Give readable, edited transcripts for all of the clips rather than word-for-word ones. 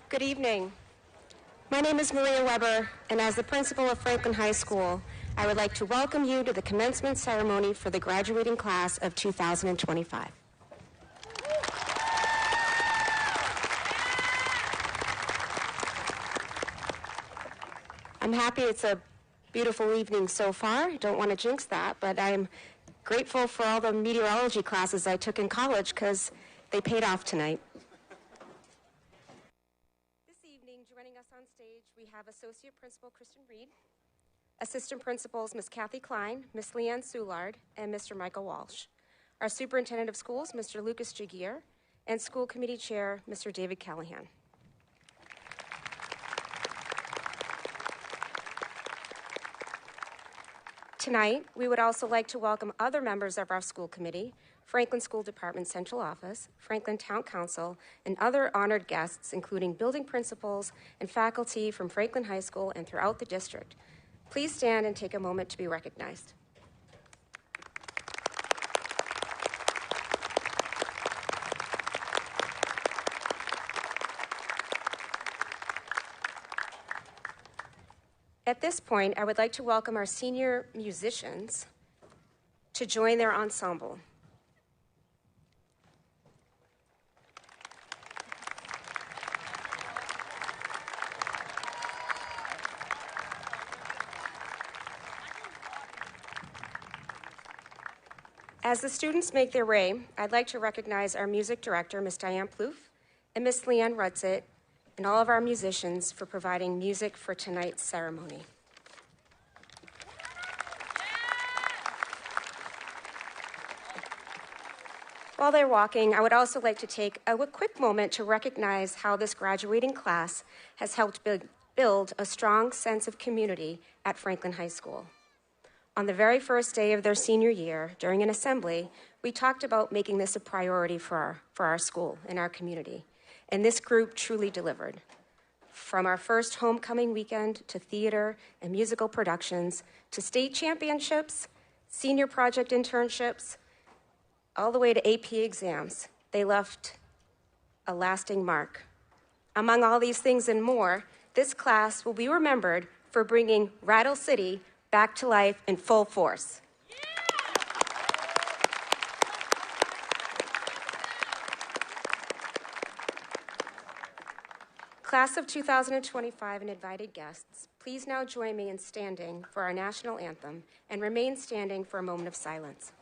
Good evening. My name is Maria Weber, and as the principal of Franklin High School, I would like to welcome you to the commencement ceremony for the graduating class of 2025. I'm happy it's a beautiful evening so far. I don't want to jinx that, but I'm grateful for all the meteorology classes I took in college because they paid off tonight. This evening, joining us on stage, we have Associate Principal Kristen Reed, Assistant Principals Ms. Kathy Klein, Ms. Leanne Soulard, and Mr. Michael Walsh. Our Superintendent of Schools, Mr. Lucas Jagier, and School Committee Chair, Mr. David Callahan. Tonight, we would also like to welcome other members of our school committee, Franklin School Department Central Office, Franklin Town Council, and other honored guests, including building principals and faculty from Franklin High School and throughout the district. Please stand and take a moment to be recognized. At this point, I would like to welcome our senior musicians to join their ensemble. As the students make their way, I'd like to recognize our music director, Ms. Diane Plouffe, and Ms. Leanne Rutzit, and all of our musicians for providing music for tonight's ceremony. While they're walking, I would also like to take a quick moment to recognize how this graduating class has helped build a strong sense of community at Franklin High School. On the very first day of their senior year, during an assembly, we talked about making this a priority for our school and our community. And this group truly delivered. From our first homecoming weekend to theater and musical productions to state championships, senior project internships, all the way to AP exams, they left a lasting mark. Among all these things and more, this class will be remembered for bringing Rattle City back to life in full force. Class of 2025 and invited guests, please now join me in standing for our national anthem and remain standing for a moment of silence.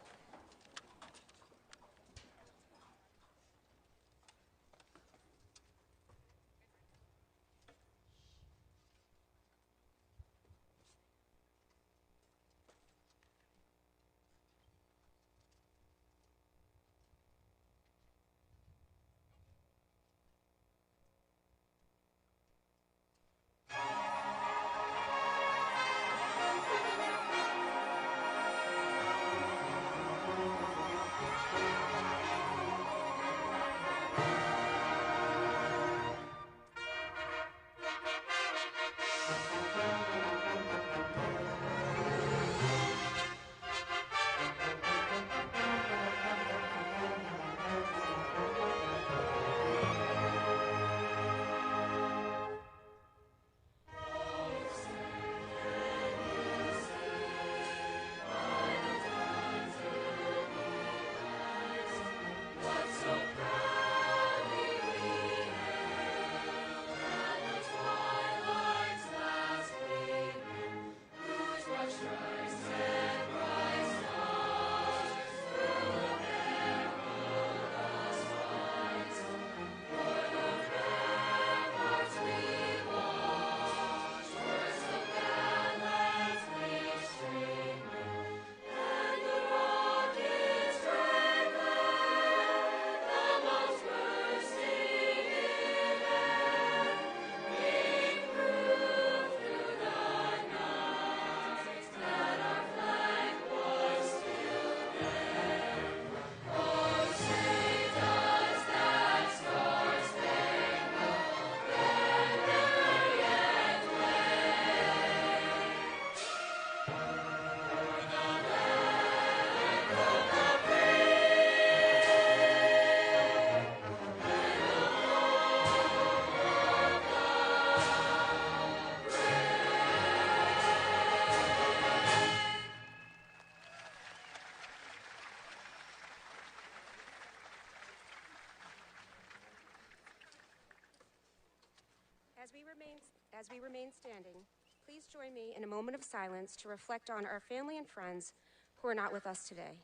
As we remain standing, please join me in a moment of silence to reflect on our family and friends who are not with us today.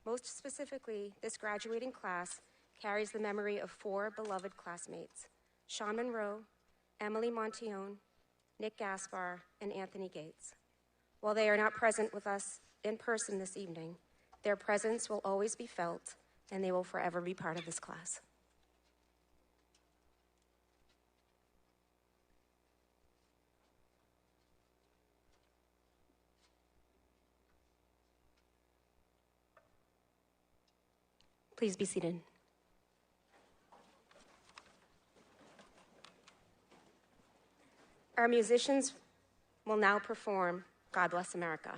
Most specifically, this graduating class carries the memory of 4 beloved classmates: Sean Monroe, Emily Montione, Nick Gaspar, and Anthony Gates. While they are not present with us in person this evening, their presence will always be felt, and they will forever be part of this class. Please be seated. Our musicians will now perform God Bless America.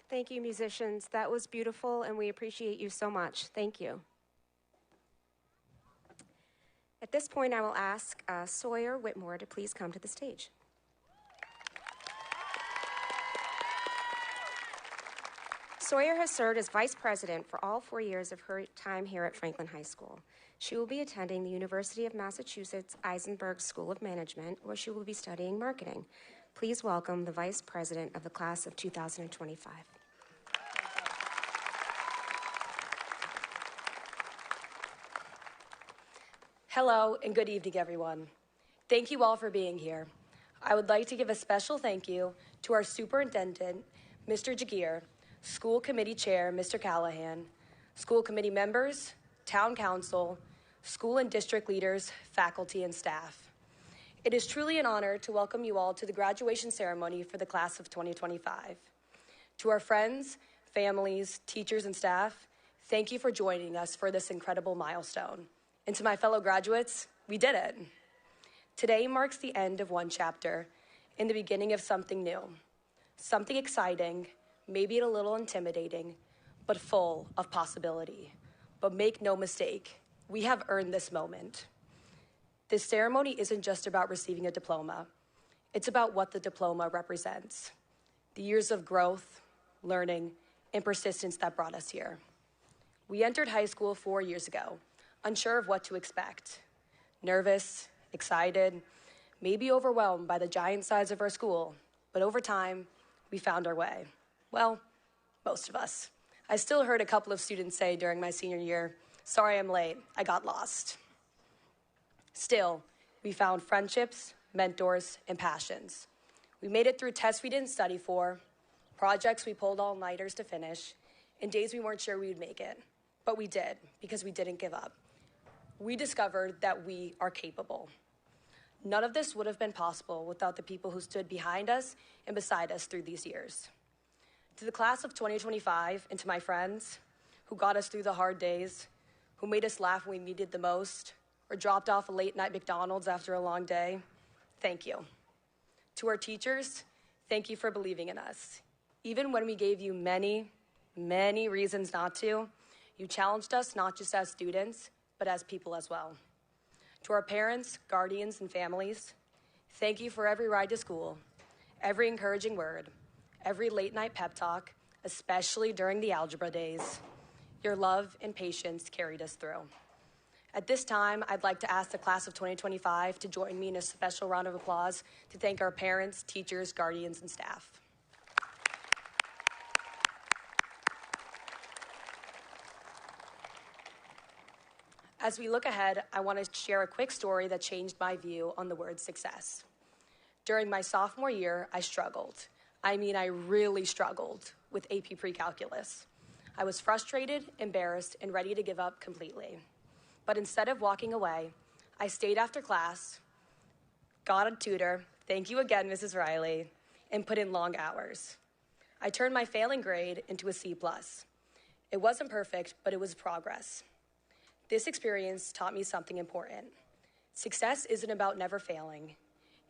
Thank you, musicians. That was beautiful, and we appreciate you so much. Thank you. At this point, I will ask Sawyer Whitmore to please come to the stage. Sawyer has served as vice president for all 4 years of her time here at Franklin High School. She will be attending the University of Massachusetts Eisenberg School of Management, where she will be studying marketing. Please welcome the vice president of the class of 2025. Hello and good evening, everyone. Thank you all for being here. I would like to give a special thank you to our superintendent, Mr. Jagir, school committee chair, Mr. Callahan, school committee members, town council, school and district leaders, faculty, and staff. It is truly an honor to welcome you all to the graduation ceremony for the class of 2025. To our friends, families, teachers, and staff, thank you for joining us for this incredible milestone. And to my fellow graduates, we did it. Today marks the end of one chapter and the beginning of something new, something exciting, maybe a little intimidating, but full of possibility. But make no mistake, we have earned this moment. This ceremony isn't just about receiving a diploma. It's about what the diploma represents. The years of growth, learning, and persistence that brought us here. We entered high school 4 years ago, unsure of what to expect. Nervous, excited, maybe overwhelmed by the giant size of our school, but over time, we found our way. Well, most of us. I still heard a couple of students say during my senior year, "Sorry I'm late, I got lost." Still, we found friendships, mentors, and passions. We made it through tests we didn't study for, projects we pulled all-nighters to finish, and days we weren't sure we'd make it. But we did, because we didn't give up. We discovered that we are capable. None of this would have been possible without the people who stood behind us and beside us through these years. To the class of 2025 and to my friends who got us through the hard days, who made us laugh when we needed the most, or dropped off a late-night McDonald's after a long day, thank you. To our teachers, thank you for believing in us. Even when we gave you many, many reasons not to, you challenged us not just as students, but as people as well. To our parents, guardians, and families, thank you for every ride to school, every encouraging word, every late-night pep talk, especially during the algebra days. Your love and patience carried us through. At this time, I'd like to ask the class of 2025 to join me in a special round of applause to thank our parents, teachers, guardians, and staff. As we look ahead, I want to share a quick story that changed my view on the word success. During my sophomore year, I struggled. I really struggled with AP Pre-Calculus. I was frustrated, embarrassed, and ready to give up completely. But instead of walking away, I stayed after class, got a tutor, thank you again, Mrs. Riley, and put in long hours. I turned my failing grade into a C+. It wasn't perfect, but it was progress. This experience taught me something important. Success isn't about never failing.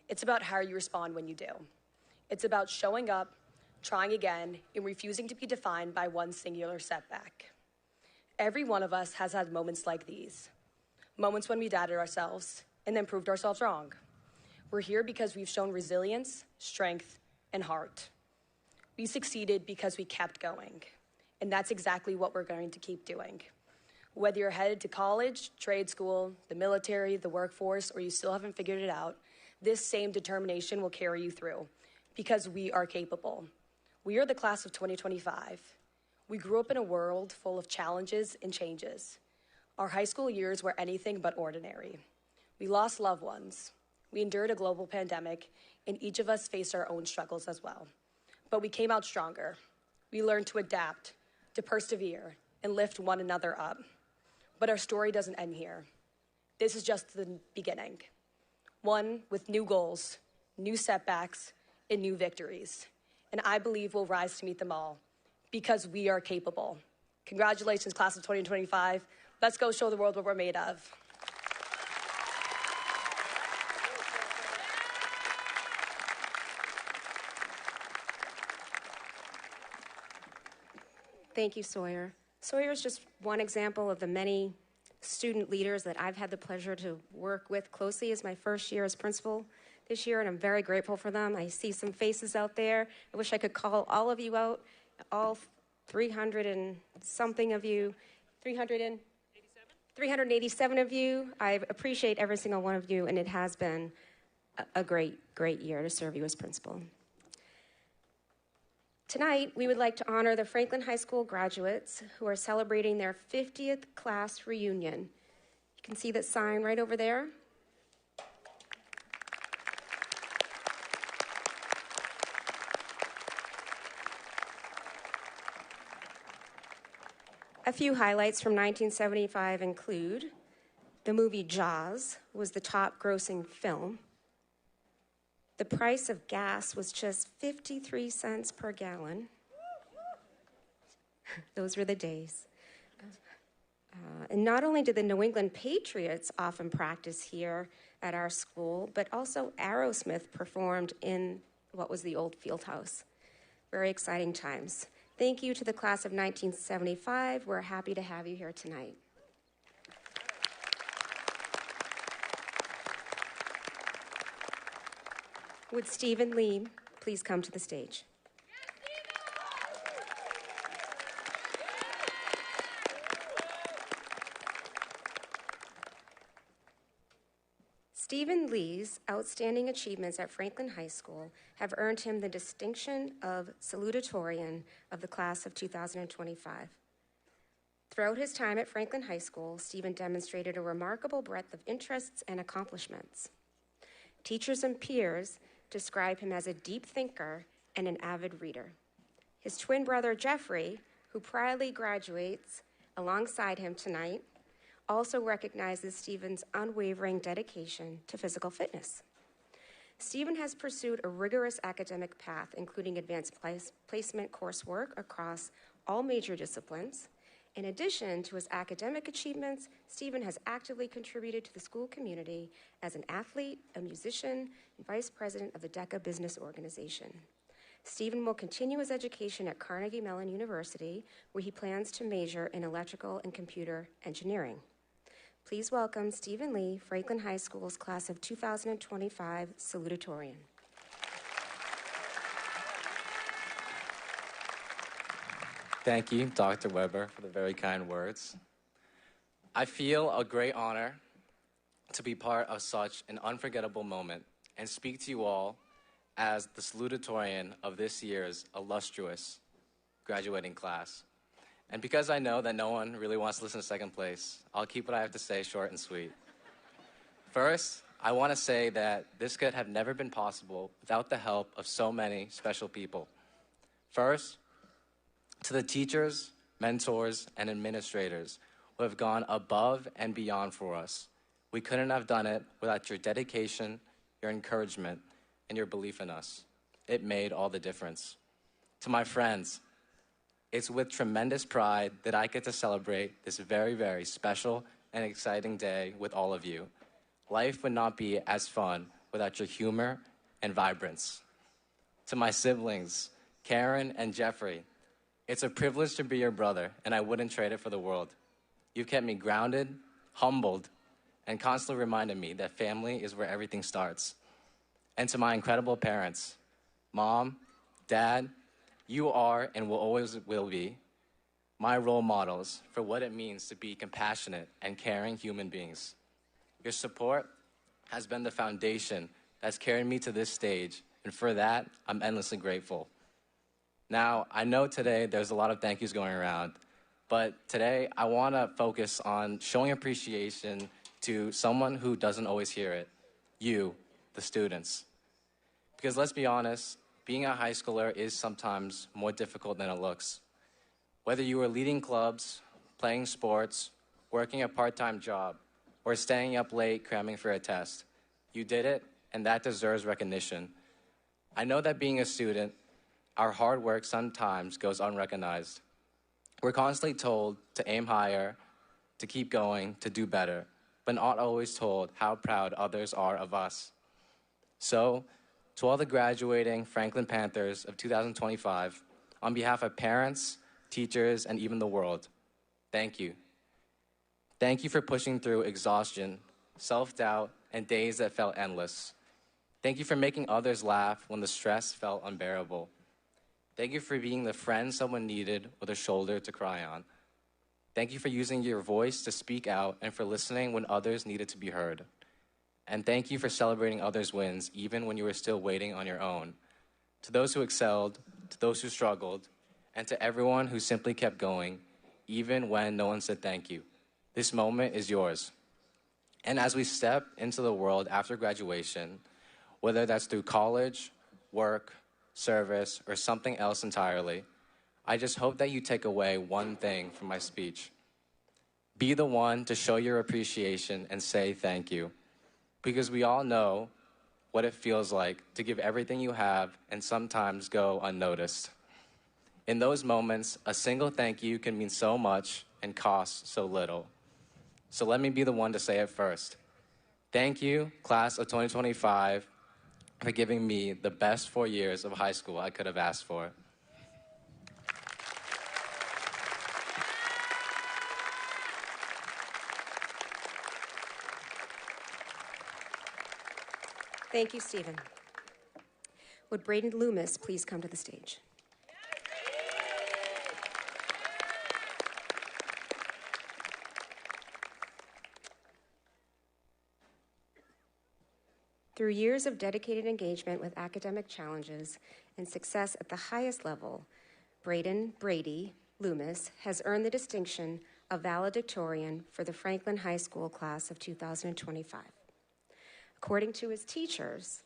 It's about how you respond when you do. It's about showing up, trying again, and refusing to be defined by one singular setback. Every one of us has had moments like these. Moments when we doubted ourselves and then proved ourselves wrong. We're here because we've shown resilience, strength, and heart. We succeeded because we kept going. And that's exactly what we're going to keep doing. Whether you're headed to college, trade school, the military, the workforce, or you still haven't figured it out, this same determination will carry you through because we are capable. We are the class of 2025. We grew up in a world full of challenges and changes. Our high school years were anything but ordinary. We lost loved ones. We endured a global pandemic, and each of us faced our own struggles as well. But we came out stronger. We learned to adapt, to persevere, and lift one another up. But our story doesn't end here. This is just the beginning. One with new goals, new setbacks, and new victories. And I believe we'll rise to meet them all because we are capable. Congratulations, class of 2025. Let's go show the world what we're made of. Thank you, Sawyer. Sawyer is just one example of the many student leaders that I've had the pleasure to work with closely as my first year as principal this year, and I'm very grateful for them. I see some faces out there. I wish I could call all of you out, all 300 and something of you, 387 of you. I appreciate every single one of you, and it has been a great, great year to serve you as principal. Tonight, we would like to honor the Franklin High School graduates who are celebrating their 50th class reunion. You can see that sign right over there. A few highlights from 1975 include the movie Jaws was the top grossing film. The price of gas was just 53 cents per gallon. Those were the days. And not only did the New England Patriots often practice here at our school, but also Aerosmith performed in what was the old field house. Very exciting times. Thank you to the class of 1975. We're happy to have you here tonight. Would Stephen Lee please come to the stage? Stephen Lee's outstanding achievements at Franklin High School have earned him the distinction of Salutatorian of the class of 2025. Throughout his time at Franklin High School, Stephen demonstrated a remarkable breadth of interests and accomplishments. Teachers and peers describe him as a deep thinker and an avid reader. His twin brother, Jeffrey, who proudly graduates alongside him tonight, also recognizes Stephen's unwavering dedication to physical fitness. Stephen has pursued a rigorous academic path, including advanced placement coursework across all major disciplines. In addition to his academic achievements, Stephen has actively contributed to the school community as an athlete, a musician, and vice president of the DECA Business Organization. Stephen will continue his education at Carnegie Mellon University, where he plans to major in electrical and computer engineering. Please welcome Stephen Lee, Franklin High School's class of 2025 Salutatorian. Thank you, Dr. Weber, for the very kind words. I feel a great honor to be part of such an unforgettable moment and speak to you all as the salutatorian of this year's illustrious graduating class. And because I know that no one really wants to listen to second place, I'll keep what I have to say short and sweet. First, I want to say that this could have never been possible without the help of so many special people. First, to the teachers, mentors, and administrators who have gone above and beyond for us. We couldn't have done it without your dedication, your encouragement, and your belief in us. It made all the difference. To my friends, it's with tremendous pride that I get to celebrate this very, very special and exciting day with all of you. Life would not be as fun without your humor and vibrance. To my siblings, Karen and Jeffrey, it's a privilege to be your brother, and I wouldn't trade it for the world. You've kept me grounded, humbled, and constantly reminded me that family is where everything starts. And to my incredible parents, Mom, Dad, you are and will always will be my role models for what it means to be compassionate and caring human beings. Your support has been the foundation that's carried me to this stage, and for that, I'm endlessly grateful. Now, I know today there's a lot of thank yous going around, but today I want to focus on showing appreciation to someone who doesn't always hear it, you, the students. Because let's be honest, being a high schooler is sometimes more difficult than it looks. Whether you are leading clubs, playing sports, working a part-time job, or staying up late cramming for a test, you did it, and that deserves recognition. I know that being a student, our hard work sometimes goes unrecognized. We're constantly told to aim higher, to keep going, to do better, but not always told how proud others are of us. So, to all the graduating Franklin Panthers of 2025, on behalf of parents, teachers, and even the world, thank you. Thank you for pushing through exhaustion, self-doubt, and days that felt endless. Thank you for making others laugh when the stress felt unbearable. Thank you for being the friend someone needed with a shoulder to cry on. Thank you for using your voice to speak out and for listening when others needed to be heard. And thank you for celebrating others' wins even when you were still waiting on your own. To those who excelled, to those who struggled, and to everyone who simply kept going, even when no one said thank you. This moment is yours. And as we step into the world after graduation, whether that's through college, work, service, or something else entirely, I just hope that you take away one thing from my speech. Be the one to show your appreciation and say thank you. Because we all know what it feels like to give everything you have and sometimes go unnoticed. In those moments, a single thank you can mean so much and cost so little. So let me be the one to say it first. Thank you, class of 2025, for giving me the best 4 years of high school I could have asked for. Thank you, Stephen. Would Braden Loomis please come to the stage? Through years of dedicated engagement with academic challenges and success at the highest level, Brady Loomis has earned the distinction of Valedictorian for the Franklin High School class of 2025. According to his teachers,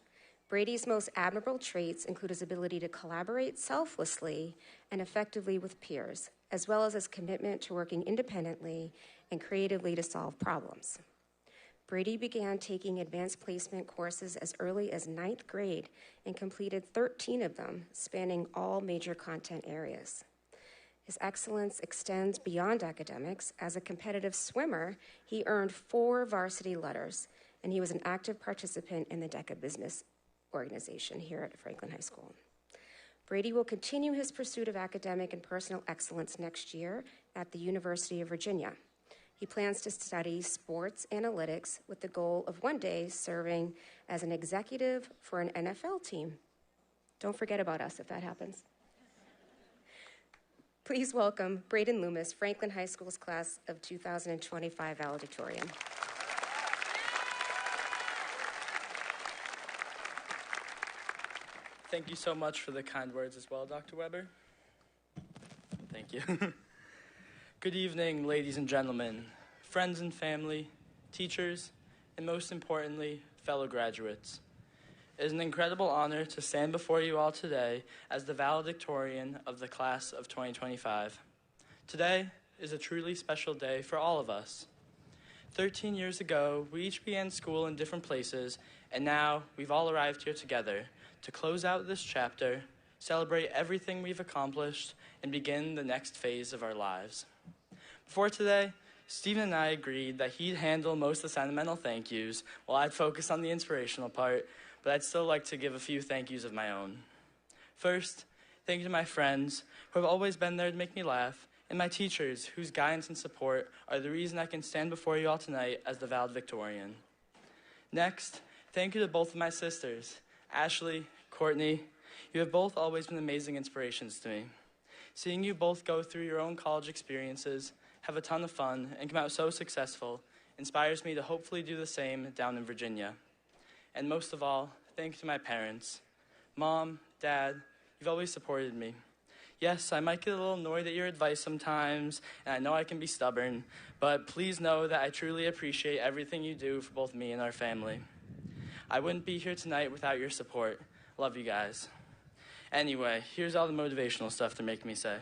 Brady's most admirable traits include his ability to collaborate selflessly and effectively with peers, as well as his commitment to working independently and creatively to solve problems. Brady began taking advanced placement courses as early as 9th grade and completed 13 of them, spanning all major content areas. His excellence extends beyond academics. As a competitive swimmer, he earned 4 varsity letters, and he was an active participant in the DECA business organization here at Franklin High School. Brady will continue his pursuit of academic and personal excellence next year at the University of Virginia. He plans to study sports analytics with the goal of one day serving as an executive for an NFL team. Don't forget about us if that happens. Please welcome Braden Loomis, Franklin High School's class of 2025 valedictorian. Thank you so much for the kind words as well, Dr. Weber. Thank you. Good evening, ladies and gentlemen, friends and family, teachers, and most importantly, fellow graduates. It is an incredible honor to stand before you all today as the valedictorian of the class of 2025. Today is a truly special day for all of us. 13 years ago, we each began school in different places, and now we've all arrived here together to close out this chapter, celebrate everything we've accomplished, and begin the next phase of our lives. Before today, Stephen and I agreed that he'd handle most of the sentimental thank yous while I'd focus on the inspirational part, but I'd still like to give a few thank yous of my own. First, thank you to my friends who have always been there to make me laugh, and my teachers whose guidance and support are the reason I can stand before you all tonight as the valedictorian. Next, thank you to both of my sisters, Ashley, Courtney. You have both always been amazing inspirations to me. Seeing you both go through your own college experiences, have a ton of fun, and come out so successful inspires me to hopefully do the same down in Virginia. And most of all, thank you to my parents. Mom, Dad, you've always supported me. Yes, I might get a little annoyed at your advice sometimes, and I know I can be stubborn, but please know that I truly appreciate everything you do for both me and our family. I wouldn't be here tonight without your support. Love you guys. Anyway, here's all the motivational stuff to make me say.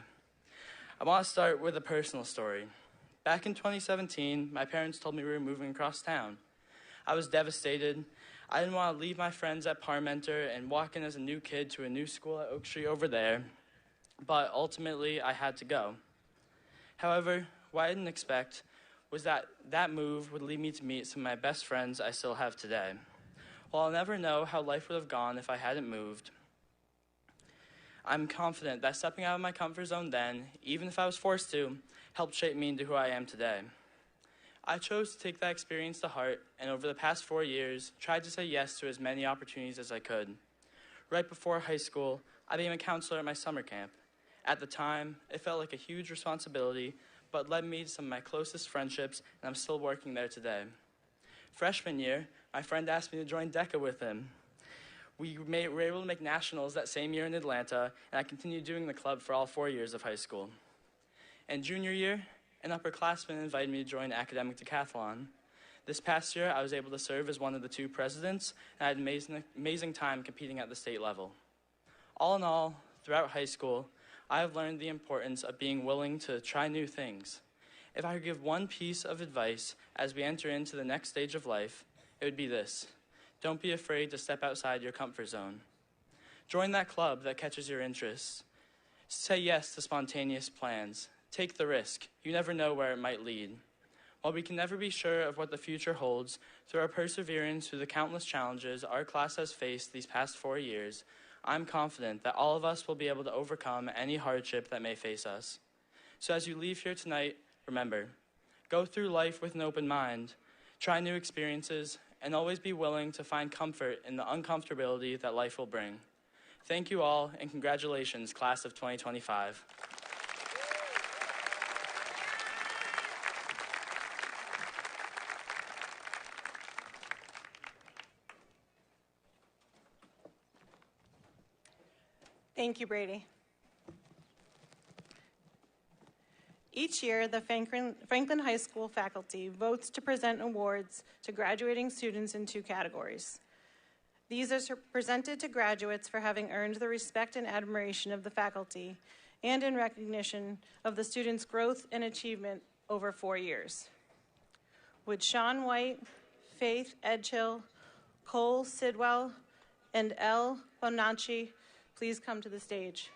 I want to start with a personal story. Back in 2017, my parents told me we were moving across town. I was devastated. I didn't want to leave my friends at Parmenter and walk in as a new kid to a new school at Oak Street over there, but ultimately I had to go. However, what I didn't expect was that that move would lead me to meet some of my best friends I still have today. While I'll never know how life would have gone if I hadn't moved, I'm confident that stepping out of my comfort zone then, even if I was forced to, helped shape me into who I am today. I chose to take that experience to heart, and over the past 4 years, tried to say yes to as many opportunities as I could. Right before high school, I became a counselor at my summer camp. At the time, it felt like a huge responsibility, but led me to some of my closest friendships, and I'm still working there today. Freshman year, my friend asked me to join DECA with him. We were able to make nationals that same year in Atlanta, and I continued doing the club for all 4 years of high school. And junior year, an upperclassman invited me to join academic decathlon. This past year, I was able to serve as one of the 2 presidents, and I had an amazing time competing at the state level. All in all, throughout high school, I have learned the importance of being willing to try new things. If I could give one piece of advice as we enter into the next stage of life, it would be this: don't be afraid to step outside your comfort zone. Join that club that catches your interests. Say yes to spontaneous plans. Take the risk. You never know where it might lead. While we can never be sure of what the future holds, through our perseverance through the countless challenges our class has faced these past 4 years, I'm confident that all of us will be able to overcome any hardship that may face us. So as you leave here tonight, remember, go through life with an open mind, try new experiences, and always be willing to find comfort in the uncomfortability that life will bring. Thank you all, and congratulations, class of 2025. Thank you, Brady. Each year, the Franklin High School faculty votes to present awards to graduating students in 2 categories. These are presented to graduates for having earned the respect and admiration of the faculty and in recognition of the students' growth and achievement over 4 years. Would Sean White, Faith Edgehill, Cole Sidwell, and Elle Bonacci please come to the stage?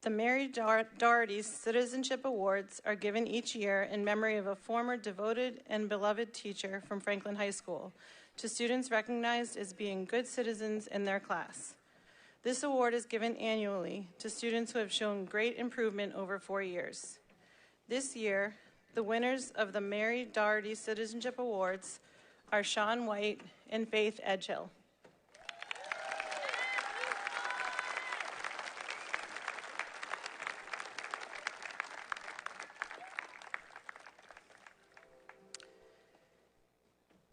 The Mary Doherty Citizenship Awards are given each year in memory of a former devoted and beloved teacher from Franklin High School to students recognized as being good citizens in their class. This award is given annually to students who have shown great improvement over 4 years. This year, the winners of the Mary Doherty Citizenship Awards are Sean White and Faith Edgehill.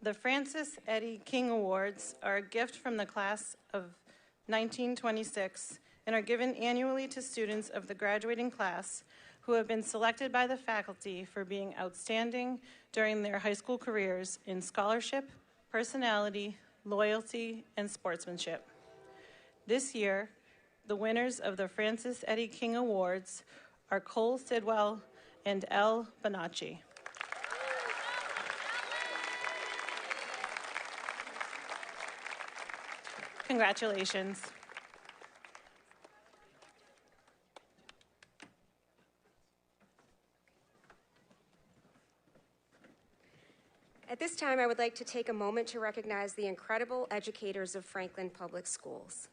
The Francis Eddie King Awards are a gift from the class of 1926 and are given annually to students of the graduating class who have been selected by the faculty for being outstanding during their high school careers in scholarship, personality, loyalty, and sportsmanship. This year, the winners of the Francis Eddie King Awards are Cole Sidwell and Elle Bonacci. Congratulations. At this time, I would like to take a moment to recognize the incredible educators of Franklin Public Schools.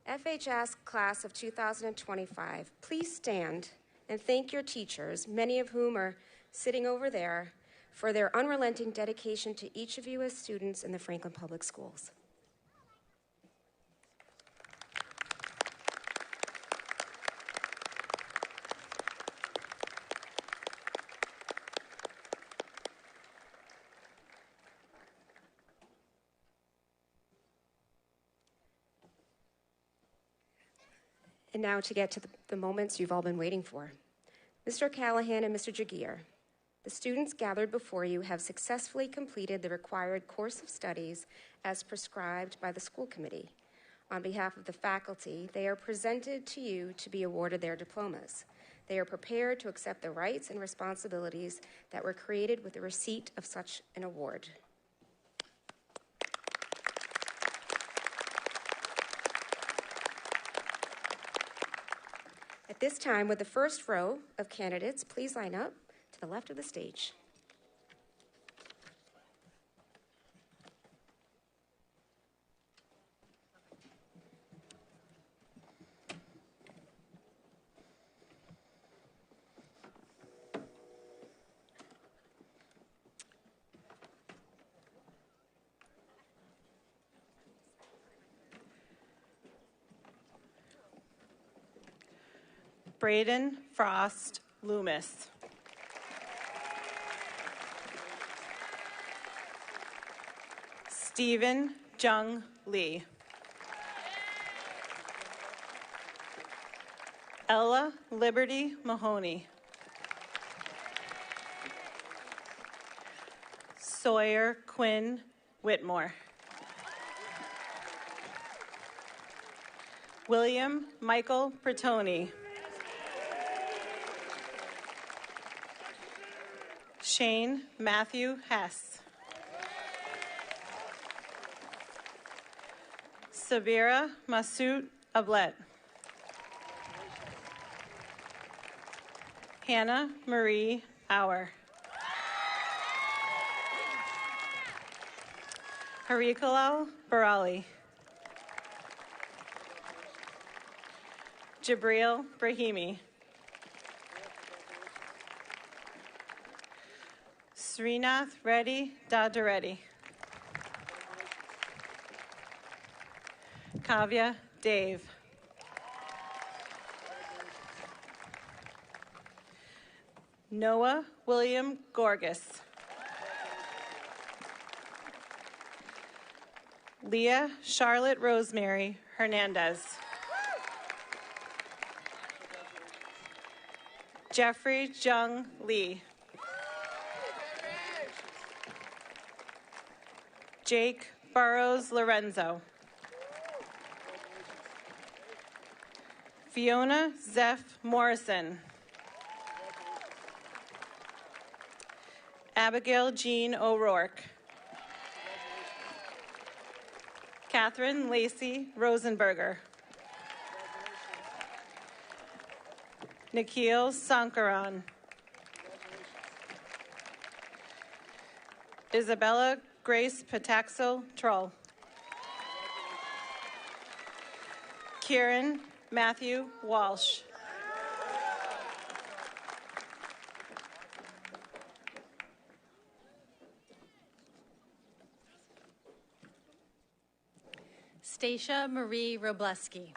FHS Class of 2025, please stand and thank your teachers, many of whom are sitting over there, for their unrelenting dedication to each of you as students in the Franklin Public Schools. And now to get to the moments you've all been waiting for. Mr. Callahan and Mr. Jagir, the students gathered before you have successfully completed the required course of studies as prescribed by the school committee. On behalf of the faculty, they are presented to you to be awarded their diplomas. They are prepared to accept the rights and responsibilities that were created with the receipt of such an award. At this time, would the first row of candidates please line up to the left of the stage? Braden Frost Loomis. Stephen Jung Lee. Ella Liberty Mahoney. Sawyer Quinn Whitmore. William Michael Bertoni. Shane Matthew Hess. Sabira Masoud Ablet. Hannah Marie Auer. Harikalal Barali. Jabril Brahimi. Srinath Reddy Dadareddy. Kavya Dave. Noah William Gorgas. Leah Charlotte Rosemary Hernandez. Jeffrey Jung Lee. Jake Burrows Lorenzo. Fiona Zeph Morrison. Abigail Jean O'Rourke. Catherine Lacey Rosenberger. Nikhil Sankaran. Isabella Grace Pataxo Troll. Kieran Matthew Walsh. Stacia Marie Robleski.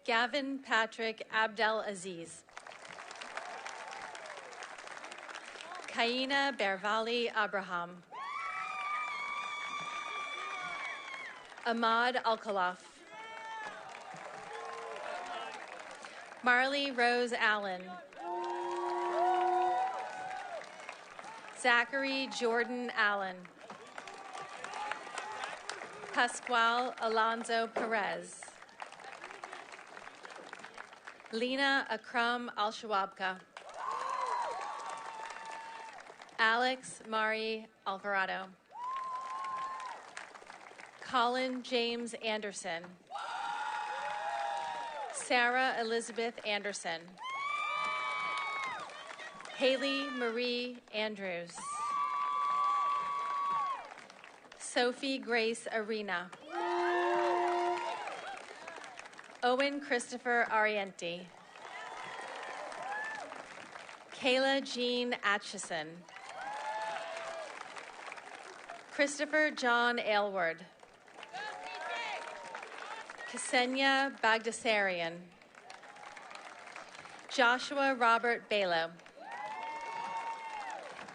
Gavin Patrick Abdel Aziz. Kaina Bervali Abraham. Ahmad Alkalaf. Marley Rose Allen. Zachary Jordan Allen. Pascual Alonzo Perez. Lena Akram Al-Shawabka. Alex Mari Alvarado. Colin James Anderson. Sarah Elizabeth Anderson. Haley Marie Andrews. Sophie Grace Arena. Owen Christopher Arienti. Kayla Jean Atchison. Christopher John Aylward. Ksenia Bagdasarian. Joshua Robert Balo.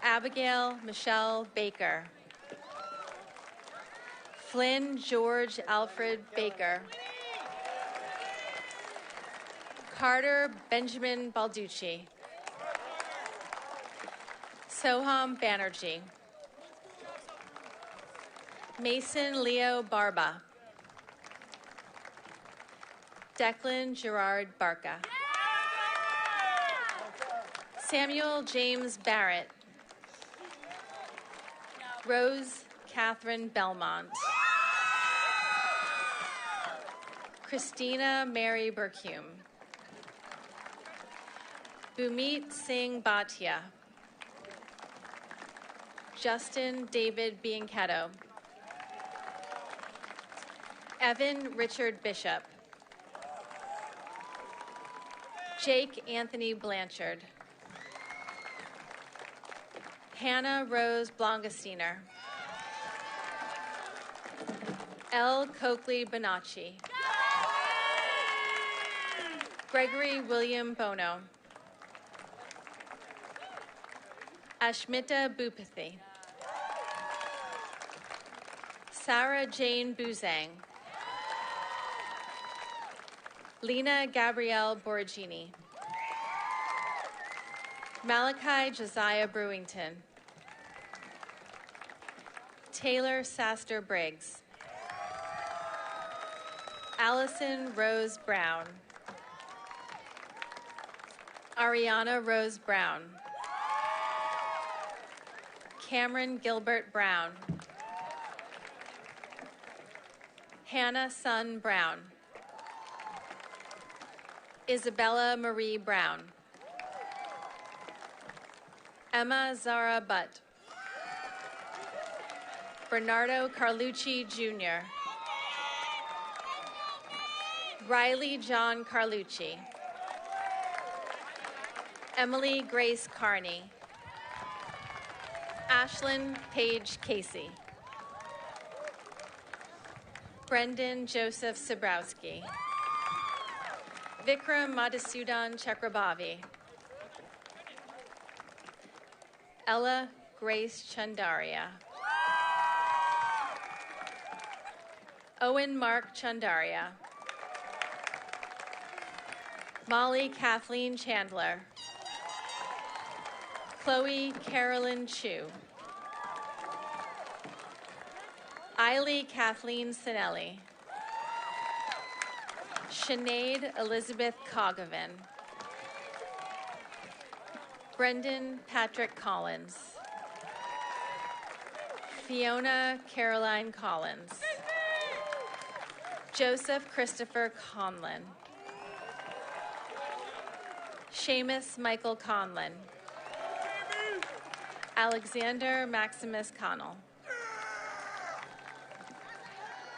Abigail Michelle Baker. Flynn George Alfred Baker. Carter Benjamin Balducci. Soham Banerjee. Mason Leo Barba. Declan Gerard Barca. Samuel James Barrett. Rose Catherine Belmont. Christina Mary Burkhume. Bumit Singh Bhatia. Justin David Bianchetto. Evan Richard Bishop. Jake Anthony Blanchard. Hannah Rose Blongesteiner. L. Coakley Bonacci. Gregory William Bono. Ashmita Bhupathi. Sarah Jane Buzang. Lena Gabrielle Borragini. Malachi Josiah Brewington. Taylor Saster Briggs. Allison Rose Brown. Ariana Rose Brown. Cameron Gilbert Brown. Hannah Sun Brown. Isabella Marie Brown. Emma Zara Butt. Bernardo Carlucci Jr. Riley John Carlucci. Emily Grace Carney. Ashlyn Paige Casey. Brendan Joseph Sabrowski. Vikram Madhusudan Chakrabavi. Ella Grace Chandaria. Owen Mark Chandaria. Molly Kathleen Chandler. Chloe Carolyn Chu. Eiley Kathleen Sinelli. Sinead Elizabeth Cogovan. Brendan Patrick Collins. Fiona Caroline Collins. Joseph Christopher Conlon. Seamus Michael Conlon. Alexander Maximus Connell.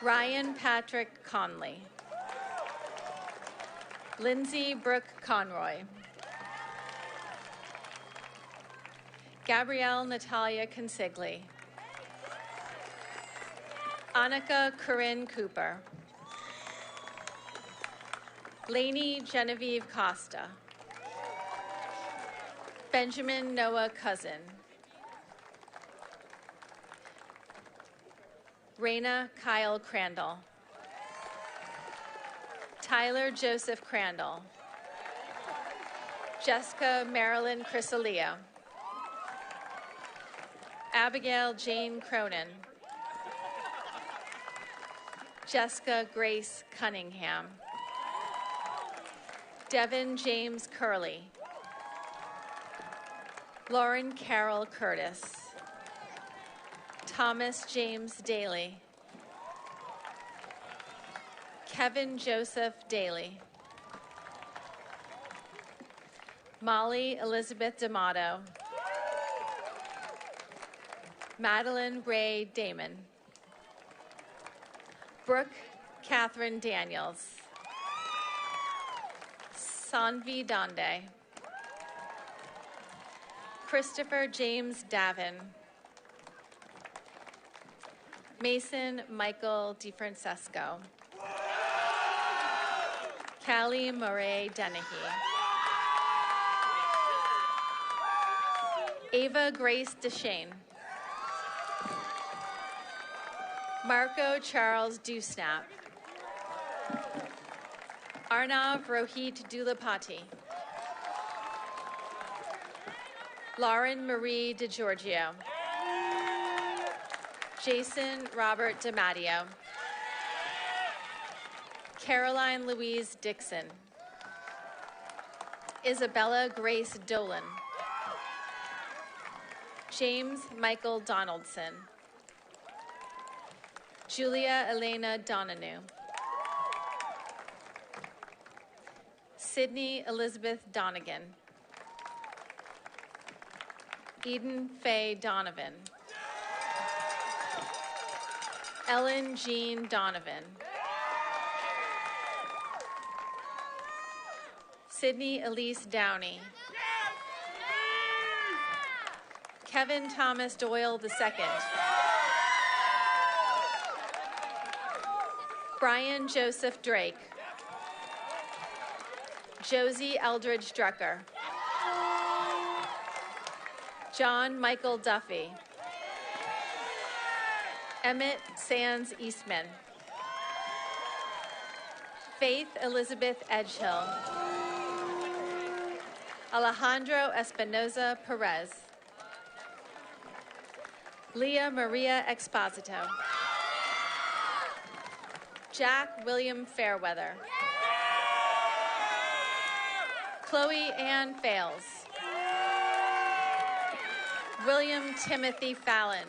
Ryan Patrick Conley. Lindsay Brooke Conroy. Gabrielle Natalia Consigli. Annika Corinne Cooper. Lainey Genevieve Costa. Benjamin Noah Cousin. Raina Kyle Crandall. Tyler Joseph Crandall. Jessica Marilyn Crisalio. Abigail Jane Cronin. Jessica Grace Cunningham. Devin James Curley. Lauren Carol Curtis. Thomas James Daly. Kevin Joseph Daly. Molly Elizabeth D'Amato. Madeline Ray Damon. Brooke Catherine Daniels. Sanvi Dande. Christopher James Davin. Mason Michael DeFrancesco. Callie Murray Dennehy. Ava Grace DeShane. Marco Charles Dusnap. Arnav Rohit Dulapati. Lauren Marie DeGiorgio. Jason Robert DiMatteo. Caroline Louise Dixon. Isabella Grace Dolan. James Michael Donaldson. Julia Elena Donahue. Sydney Elizabeth Donegan. Eden Faye Donovan. Ellen Jean Donovan. Sydney Elise Downey. Kevin Thomas Doyle II. Brian Joseph Drake. Josie Eldridge Drucker. John Michael Duffy. Emmett Sands Eastman. Faith Elizabeth Edgehill. Alejandro Espinoza Perez. Leah Maria Exposito. Jack William Fairweather. Chloe Ann Fales. William Timothy Fallon.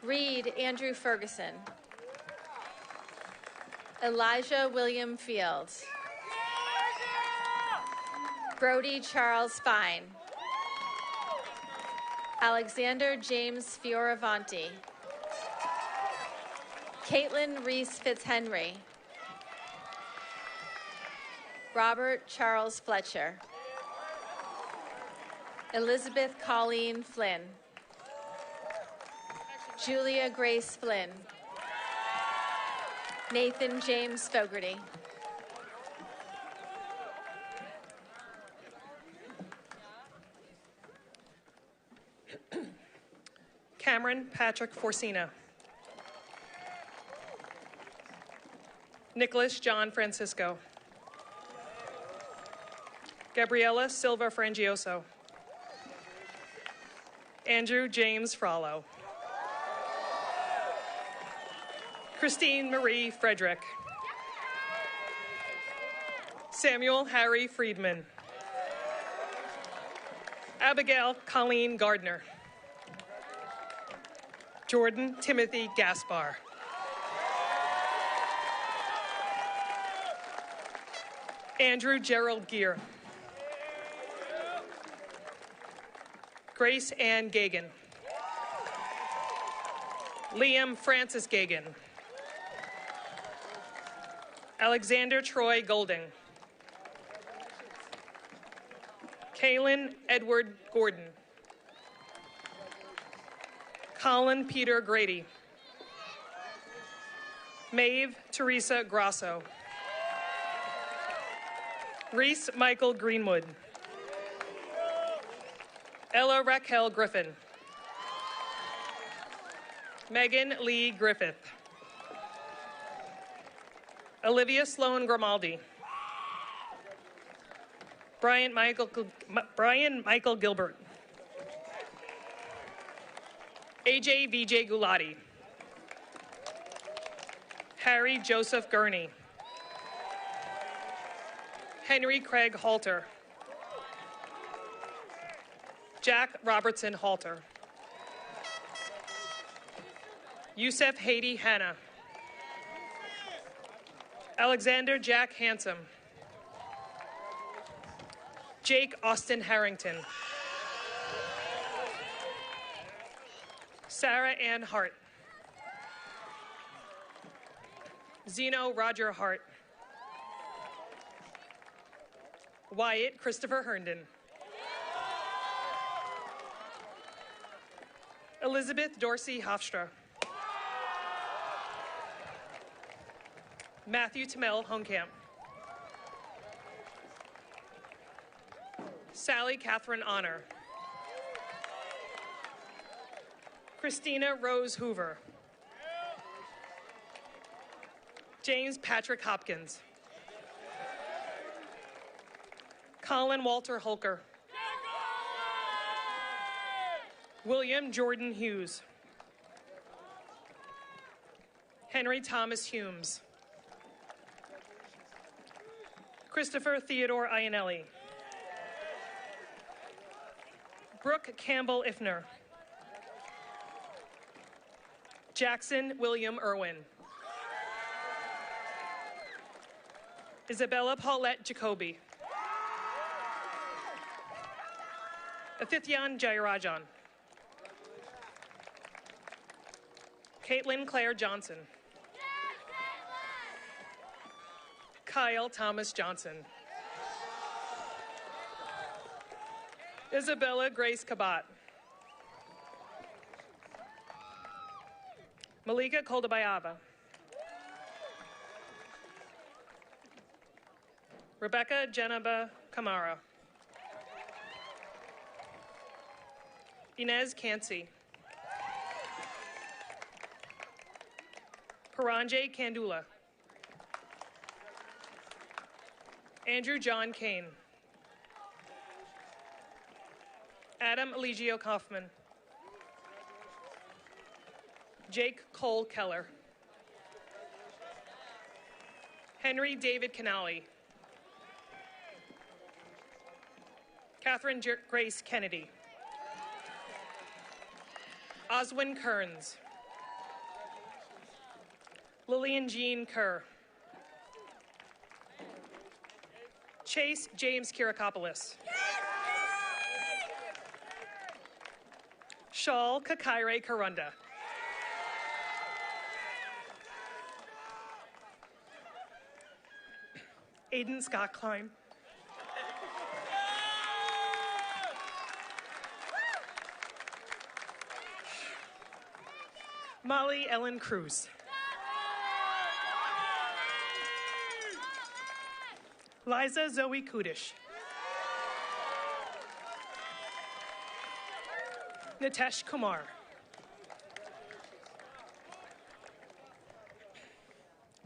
Reed Andrew Ferguson. Elijah William Fields. Brody Charles Fine. Alexander James Fioravanti. Caitlin Reese Fitzhenry. Robert Charles Fletcher. Elizabeth Colleen Flynn. Julia Grace Flynn. Nathan James Fogarty. Cameron Patrick Forcina. Nicholas John Francisco. Gabriela Silva Frangioso. Andrew James Frollo. Christine Marie Frederick. Samuel Harry Friedman. Abigail Colleen Gardner. Jordan Timothy Gaspar. Andrew Gerald Gear. Grace Ann Gagan. Liam Francis Gagan. Alexander Troy Golding. Kaylin Edward Gordon. Colin Peter Grady. Maeve Teresa Grasso. Reese Michael Greenwood. Ella Raquel Griffin. Megan Lee Griffith. Olivia Sloan Grimaldi. Brian Michael Gilbert. AJ VJ Gulati. Harry Joseph Gurney. Henry Craig Halter. Jack Robertson Halter. Yusef Haiti Hanna. Alexander Jack Handsome. Jake Austin Harrington. Sarah Ann Hart. Zeno Roger Hart. Wyatt Christopher Herndon. Elizabeth Dorsey Hofstra. Matthew Tamel Honkamp. Sally Catherine Honor. Christina Rose Hoover. James Patrick Hopkins. Colin Walter Holker. William Jordan Hughes. Henry Thomas Humes. Christopher Theodore Iannelli. Brooke Campbell Ifner. Jackson William Irwin. Isabella Paulette Jacoby. Athithyan Jayarajan. Caitlin Claire Johnson. Kyle Thomas Johnson. Isabella Grace Kabat. Malika Koldabayava. Rebecca Jenaba Kamara. Inez Cansey. Paranjay Kandula. Andrew John Kane. Adam Eligio Kaufman. Jake Cole Keller. Henry David Canali. Catherine Grace Kennedy. Oswin Kearns. Lillian Jean Kerr. Chase James Kirakopoulos. Shaul Kakaire Karunda. Aiden Scott Klein. Molly Ellen Cruz. Liza Zoe Kudish. Nitesh Kumar.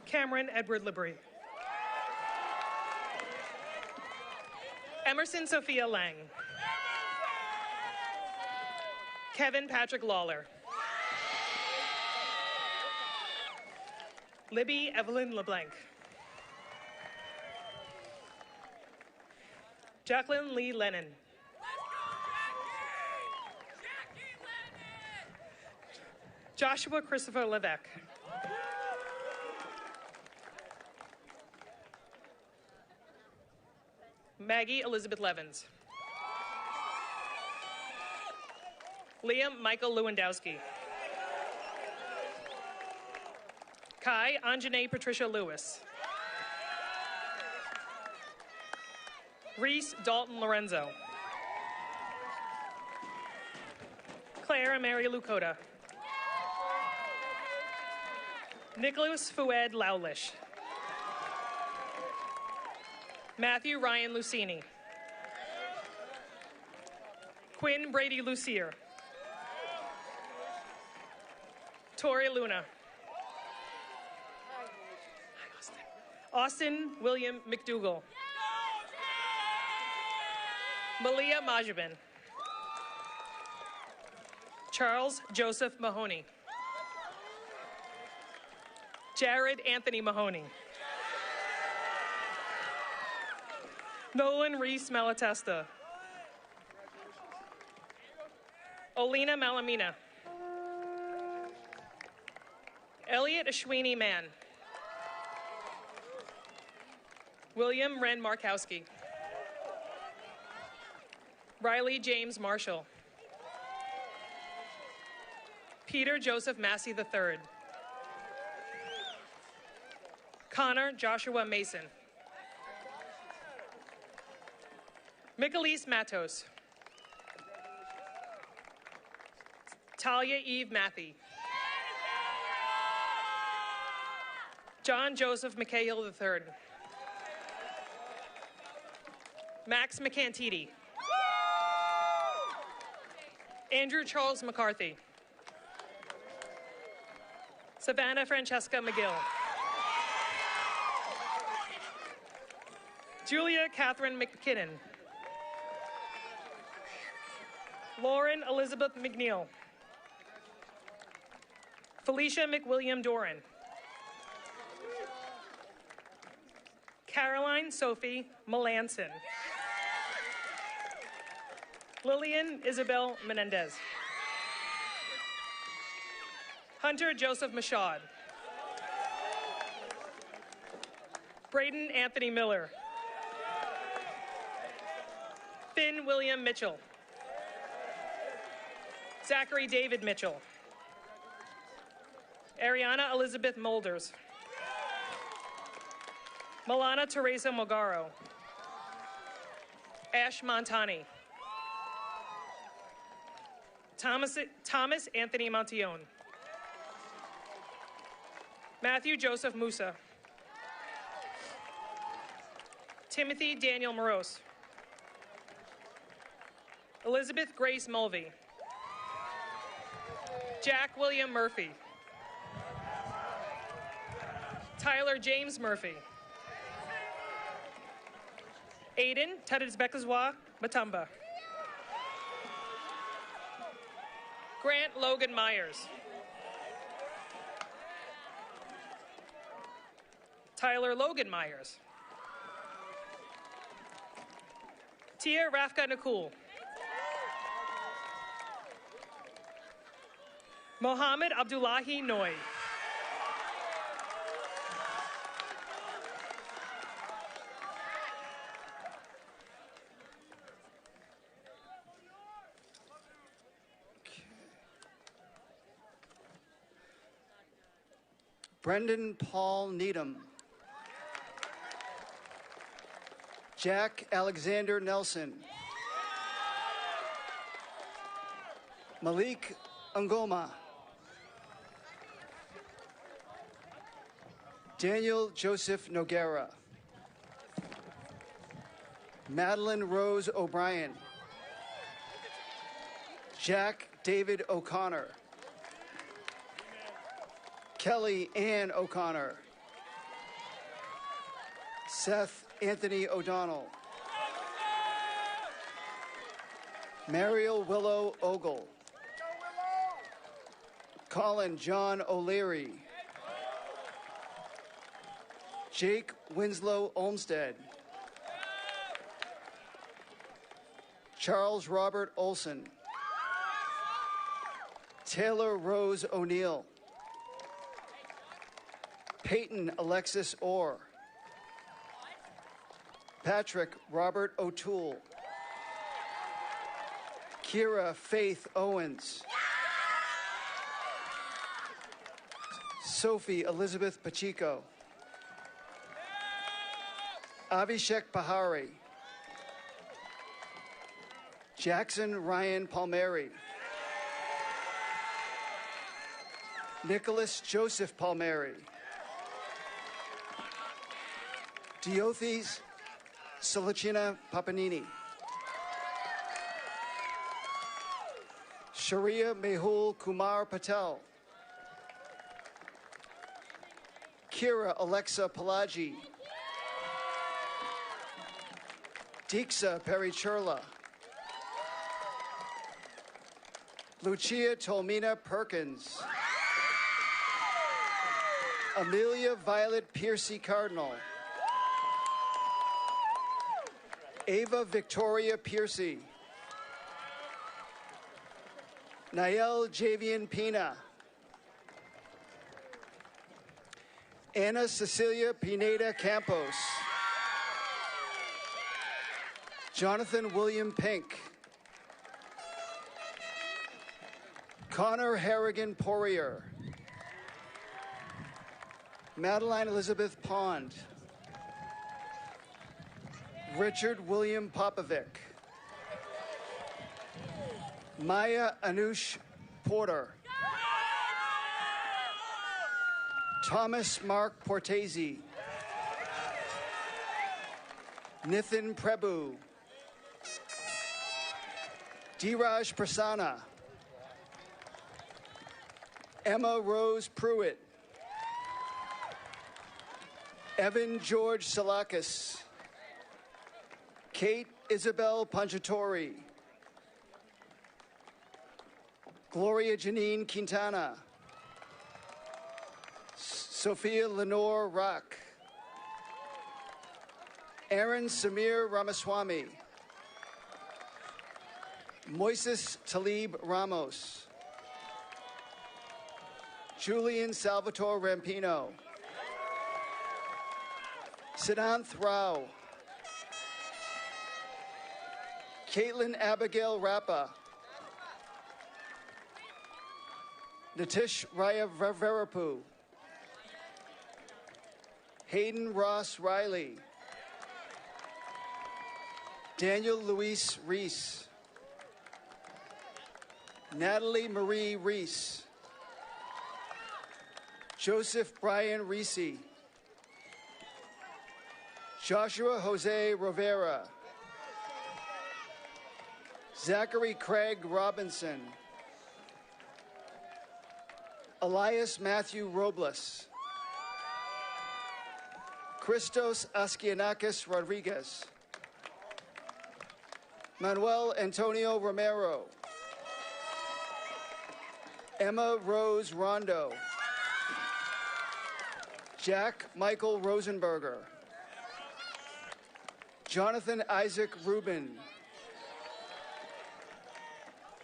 Cameron Edward Labrie. Emerson Sophia Lang. Kevin Patrick Lawler. Libby Evelyn LeBlanc. Jacqueline Lee Lennon. Joshua Christopher Levesque. Maggie Elizabeth Levins. Liam Michael Lewandowski. Kai Anjanae Patricia Lewis. Reese Dalton Lorenzo. Claire Mary Lukota. Nicholas Fuad Laulish. Matthew Ryan Lucini. Quinn Brady Lucier. Tori Luna. Austin William McDougall. Malia Majabin. Charles Joseph Mahoney. Jared Anthony Mahoney. Nolan Reese Malatesta. Olena Malamina. Elliot Ashwini Mann. William Wren Markowski. Riley James Marshall. Peter Joseph Massey III. Connor Joshua Mason. Michaelise Matos. Talia Eve Matthey. John Joseph McCahill III. Max McCantiti. Andrew Charles McCarthy. Savannah Francesca McGill. Julia Catherine McKinnon. Lauren Elizabeth McNeil. Felicia McWilliam Doran. Caroline Sophie Melanson. Lillian Isabel Menendez. Hunter Joseph Michaud. Braden Anthony Miller. Finn William Mitchell. Zachary David Mitchell. Ariana Elizabeth Molders. Milana Teresa Mogaro. Ash Montani. Thomas Anthony Montillon. Matthew Joseph Musa. Timothy Daniel Morose. Elizabeth Grace Mulvey. Jack William Murphy. Tyler James Murphy. Aiden Tadizbekazwa Matumba. Grant Logan Myers. Tyler Logan Myers. Tia Rafka Nakul. Mohammed Abdullahi Noy. Brendan Paul Needham. Jack Alexander Nelson. Malik Ngoma. Daniel Joseph Noguera. Madeline Rose O'Brien. Jack David O'Connor. Kelly Ann O'Connor. Seth Anthony O'Donnell. Mariel Willow Ogle. Colin John O'Leary. Jake Winslow Olmsted. Charles Robert Olson. Taylor Rose O'Neill. Peyton Alexis Orr. Patrick Robert O'Toole. Kira Faith Owens. Sophie Elizabeth Pacheco. Avishek Pahari. Jackson Ryan Palmieri. Nicholas Joseph Palmieri. Diothes Salicina Papanini. Sharia Mehul Kumar Patel. Kira Alexa Palagi. Diksha Perichurla. Lucia Tolmina Perkins. Amelia Violet Piercy Cardinal. Ava Victoria Piercy. Nael Javian Pina. Anna Cecilia Pineda Campos. Jonathan William Pink. Connor Harrigan Poirier. Madeline Elizabeth Pond. Richard William Popovic. Maya Anush Porter. Thomas Mark Portese. Nithin Prabhu. Dheeraj Prasanna. Emma Rose Pruitt. Evan George Salakis. Kate Isabel Panchatori. Gloria Janine Quintana. Sophia Lenore Rock. Aaron Samir Ramaswamy. Moises Talib Ramos. Julian Salvatore Rampino. Siddhanth Rao. Caitlin Abigail Rappa. Nitish Raya Verapu. Hayden Ross Riley. Daniel Luis Reese. Natalie Marie Reese. Joseph Brian Reese. Joshua Jose Rivera. Zachary Craig Robinson. Elias Matthew Robles. Christos Askianakis Rodriguez. Manuel Antonio Romero. Emma Rose Rondo. Jack Michael Rosenberger. Jonathan Isaac Rubin.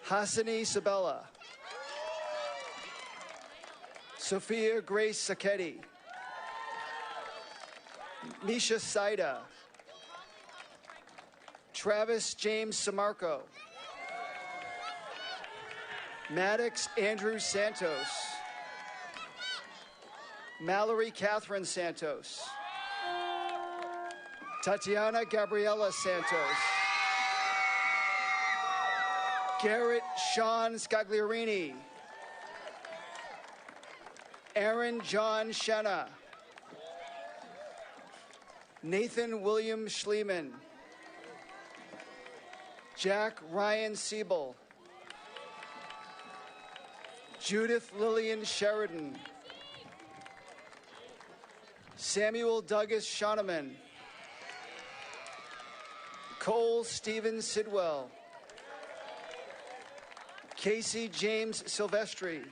Hassani Sabella. Sophia Grace Sacchetti. Misha Saida. Travis James Samarco. Maddox Andrew Santos. Mallory Catherine Santos. Tatiana Gabriela Santos. Garrett Sean Scagliarini. Aaron John Shenna. Nathan William Schliemann. Jack Ryan Siebel. Judith Lillian Sheridan. Samuel Douglas Shoneman. Cole Stephen Sidwell. Casey James Silvestri.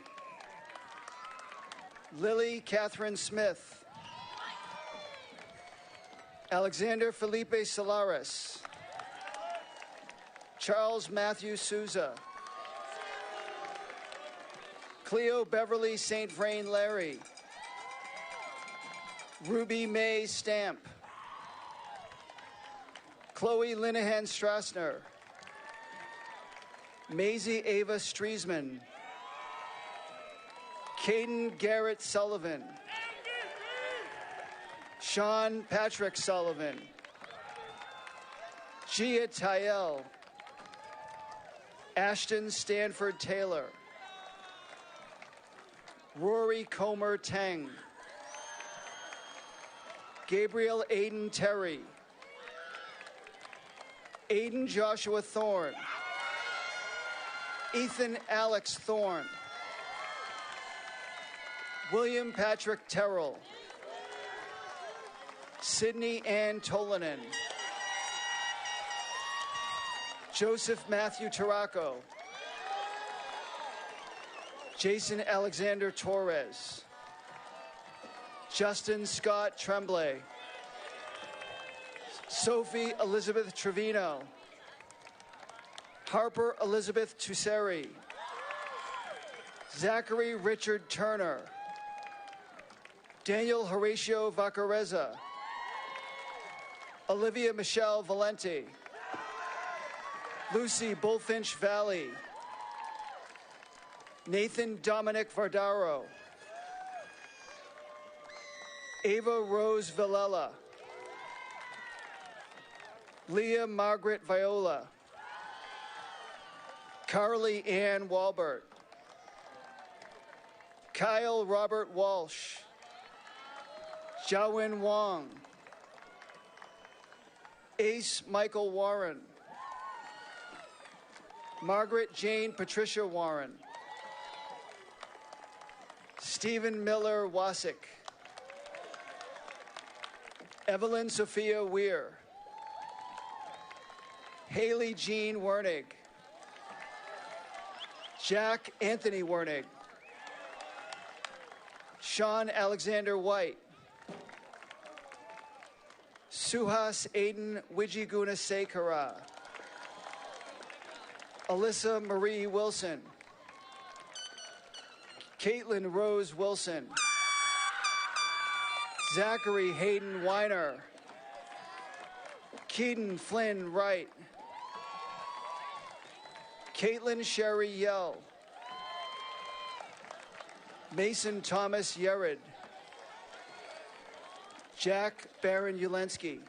Lily Catherine Smith. Alexander Felipe Solares. Charles Matthew Souza. Cleo Beverly St. Vrain Larry. Ruby May Stamp. Chloe Linehan Strassner. Maisie Ava Streisman. Caden Garrett Sullivan. Sean Patrick Sullivan. Gia Tyel. Ashton Stanford Taylor. Rory Comer Tang. Gabriel Aiden Terry. Aiden Joshua Thorne. Ethan Alex Thorne. William Patrick Terrell. Sydney Ann Tolanen. Joseph Matthew Taraco. Jason Alexander Torres. Justin Scott Tremblay. Sophie Elizabeth Trevino. Harper Elizabeth Tusseri. Zachary Richard Turner. Daniel Horatio Vacareza. Olivia Michelle Valenti. Lucy Bullfinch Valley. Nathan Dominic Vardaro. Ava Rose Villela. Leah Margaret Viola. Carly Ann Walbert. Kyle Robert Walsh. Jiawin Wong. Ace Michael Warren. Margaret Jane Patricia Warren. Stephen Miller Wasick. Evelyn Sophia Weir. Haley Jean Wernig. Jack Anthony Wernig. Sean Alexander White. Suhas Aiden Wijigunasekara. Alyssa Marie Wilson. Caitlin Rose Wilson. Zachary Hayden Weiner. Keaton Flynn Wright. Caitlin Sherry Yell. Mason Thomas Yered. Jack Baron Ulensky.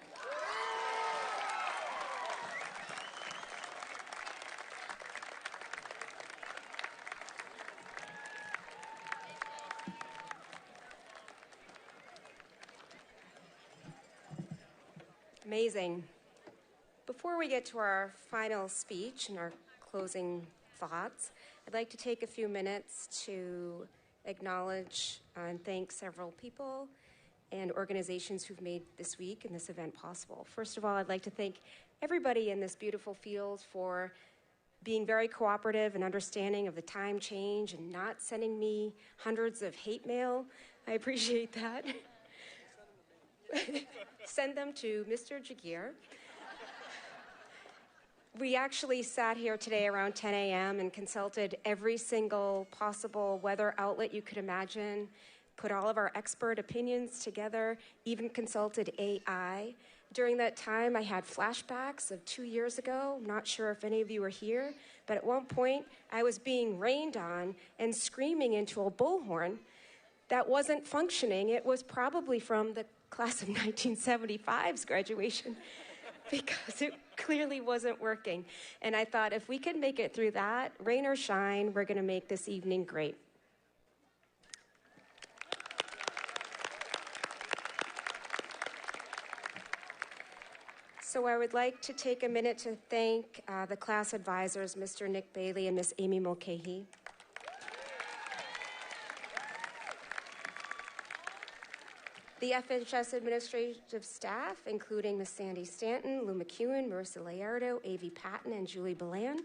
Amazing. Before we get to our final speech and our closing thoughts, I'd like to take a few minutes to acknowledge and thank several people and organizations who've made this week and this event possible. First of all, I'd like to thank everybody in this beautiful field for being very cooperative and understanding of the time change and not sending me hundreds of hate mail. I appreciate that. Send them to Mr. Jagir. We actually sat here today around 10 a.m. and consulted every single possible weather outlet you could imagine, put all of our expert opinions together, even consulted AI. During that time, I had flashbacks of 2 years ago. I'm not sure if any of you were here, but at one point, I was being rained on and screaming into a bullhorn that wasn't functioning. It was probably from the class of 1975's graduation because it clearly wasn't working. And I thought, if we can make it through that, rain or shine, we're going to make this evening great. So I would like to take a minute to thank the class advisors, Mr. Nick Bailey and Miss Amy Mulcahy. The FHS administrative staff, including Miss Sandy Stanton, Lou McEwen, Marissa Layardo, Avi Patton, and Julie Belan.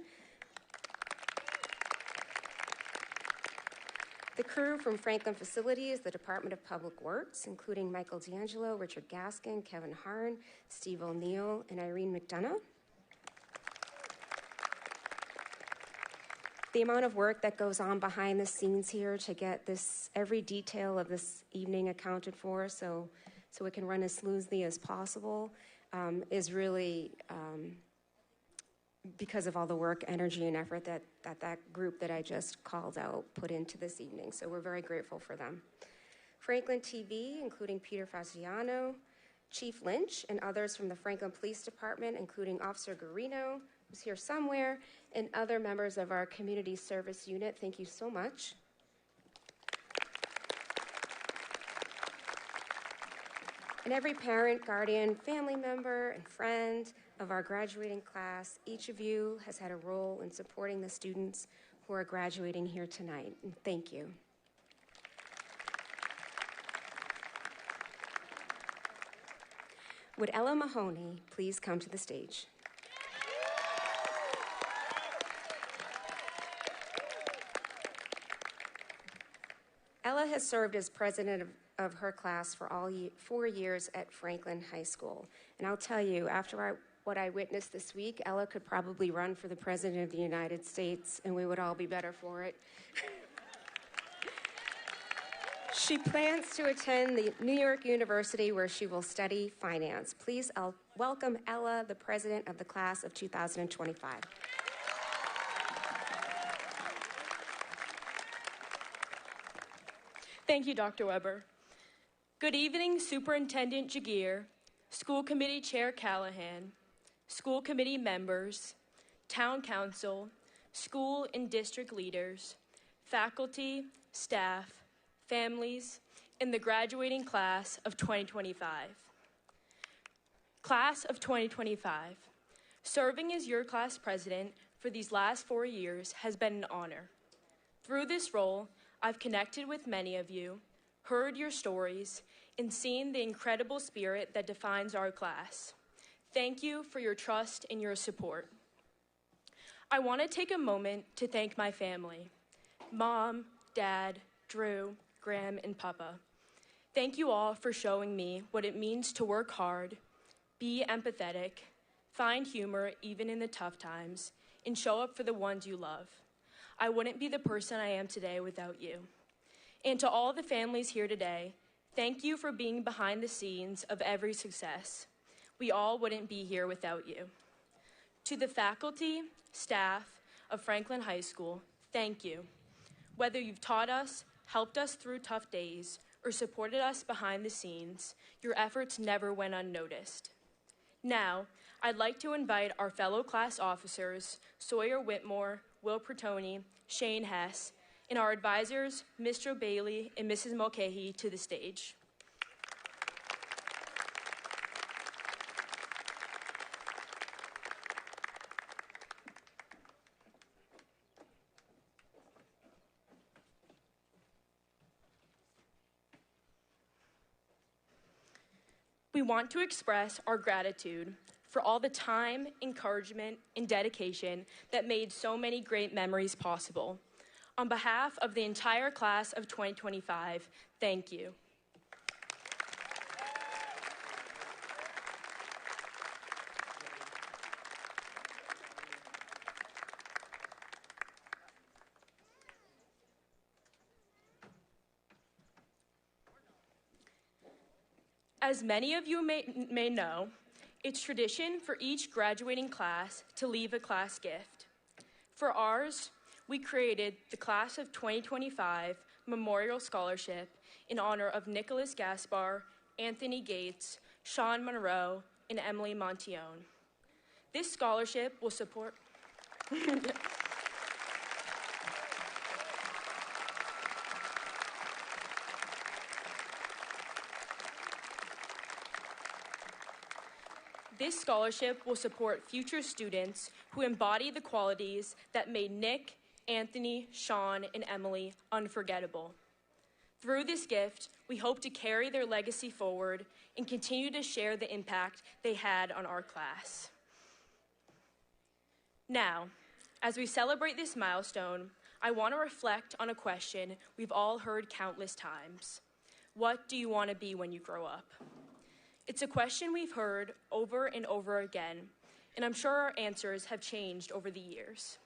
The crew from Franklin Facilities, the Department of Public Works, including Michael D'Angelo, Richard Gaskin, Kevin Harn, Steve O'Neill, and Irene McDonough. The amount of work that goes on behind the scenes here to get this, every detail of this evening accounted for so it can run as smoothly as possible is really because of all the work, energy, and effort that group that I just called out put into this evening. So we're very grateful for them. Franklin TV, including Peter Fasciano, Chief Lynch, and others from the Franklin Police Department, including Officer Garino, who's here somewhere, and other members of our community service unit. Thank you so much. And every parent, guardian, family member, and friend of our graduating class, each of you has had a role in supporting the students who are graduating here tonight. And thank you. Would Ella Mahoney please come to the stage? Ella has served as president of her class for 4 years at Franklin High School. And I'll tell you, after what I witnessed this week, Ella could probably run for the President of the United States, and we would all be better for it. She plans to attend the New York University, where she will study finance. Please welcome Ella, the president of the class of 2025. Thank you, Dr. Weber. Good evening, Superintendent Jagir, School Committee Chair Callahan, school committee members, town council, school and district leaders, faculty, staff, families, and the graduating class of 2025. Class of 2025, serving as your class president for these last 4 years has been an honor. Through this role, I've connected with many of you, heard your stories, and seen the incredible spirit that defines our class. Thank you for your trust and your support. I want to take a moment to thank my family, Mom, Dad, Drew, Graham, and Papa. Thank you all for showing me what it means to work hard, be empathetic, find humor even in the tough times, and show up for the ones you love. I wouldn't be the person I am today without you. And to all the families here today, thank you for being behind the scenes of every success. We all wouldn't be here without you. To the faculty, staff of Franklin High School, thank you. Whether you've taught us, helped us through tough days, or supported us behind the scenes, your efforts never went unnoticed. Now, I'd like to invite our fellow class officers, Sawyer Whitmore, Will Pertoni, Shane Hess, and our advisors, Mr. Bailey and Mrs. Mulcahy, to the stage. We want to express our gratitude for all the time, encouragement, and dedication that made so many great memories possible. On behalf of the entire class of 2025, thank you. As many of you may know, it's tradition for each graduating class to leave a class gift. For ours, we created the Class of 2025 Memorial Scholarship in honor of Nicholas Gaspar, Anthony Gates, Sean Monroe, and Emily Montione. This scholarship will support This scholarship will support future students who embody the qualities that made Nick, Anthony, Sean, and Emily unforgettable. Through this gift, we hope to carry their legacy forward and continue to share the impact they had on our class. Now, as we celebrate this milestone, I want to reflect on a question we've all heard countless times. What do you want to be when you grow up? It's a question we've heard over and over again, and I'm sure our answers have changed over the years.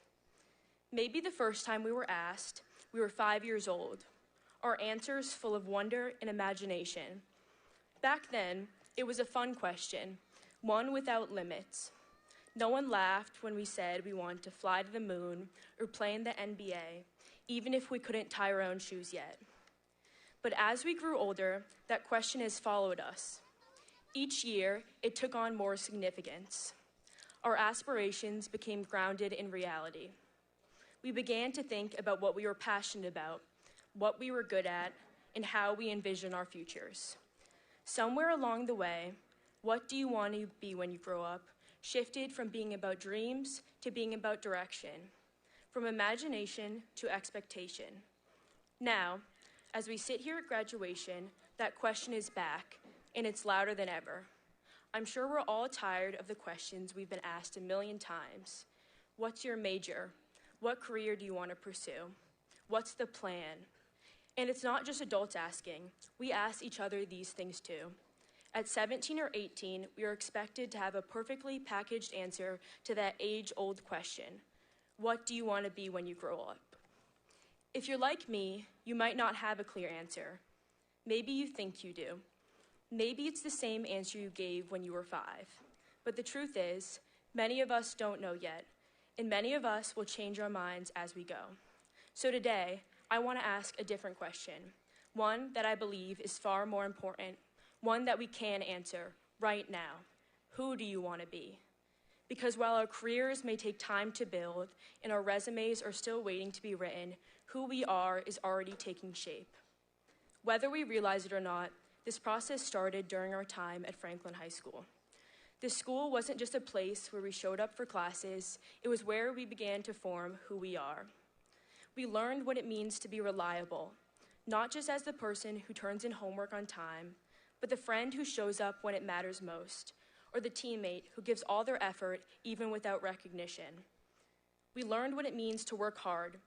Maybe the first time we were asked, we were 5 years old, our answers full of wonder and imagination. Back then, it was a fun question, one without limits. No one laughed when we said we wanted to fly to the moon or play in the NBA, even if we couldn't tie our own shoes yet. But as we grew older, that question has followed us. Each year, it took on more significance. Our aspirations became grounded in reality. We began to think about what we were passionate about, what we were good at, and how we envision our futures. Somewhere along the way, what do you want to be when you grow up shifted from being about dreams to being about direction, from imagination to expectation. Now, as we sit here at graduation, that question is back, and it's louder than ever. I'm sure we're all tired of the questions we've been asked a million times. What's your major? What career do you want to pursue? What's the plan? And it's not just adults asking. We ask each other these things too. At 17 or 18, we are expected to have a perfectly packaged answer to that age-old question. What do you want to be when you grow up? If you're like me, you might not have a clear answer. Maybe you think you do. Maybe it's the same answer you gave when you were 5. But the truth is, many of us don't know yet, and many of us will change our minds as we go. So today, I want to ask a different question, one that I believe is far more important, one that we can answer right now. Who do you want to be? Because while our careers may take time to build and our resumes are still waiting to be written, who we are is already taking shape. Whether we realize it or not, this process started during our time at Franklin High School. This school wasn't just a place where we showed up for classes, it was where we began to form who we are. We learned what it means to be reliable, not just as the person who turns in homework on time, but the friend who shows up when it matters most, or the teammate who gives all their effort even without recognition. We learned what it means to work hard,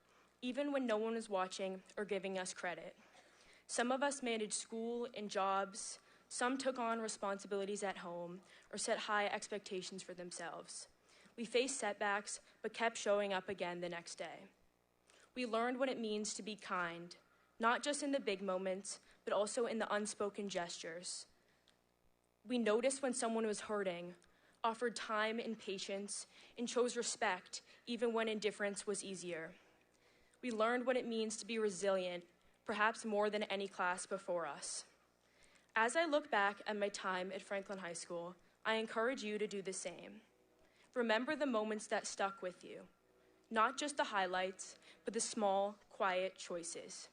even when no one was watching or giving us credit. Some of us managed school and jobs, some took on responsibilities at home, or set high expectations for themselves. We faced setbacks, but kept showing up again the next day. We learned what it means to be kind, not just in the big moments, but also in the unspoken gestures. We noticed when someone was hurting, offered time and patience, and chose respect even when indifference was easier. We learned what it means to be resilient, perhaps more than any class before us. As I look back at my time at Franklin High School, I encourage you to do the same. Remember the moments that stuck with you, not just the highlights, but the small, quiet choices.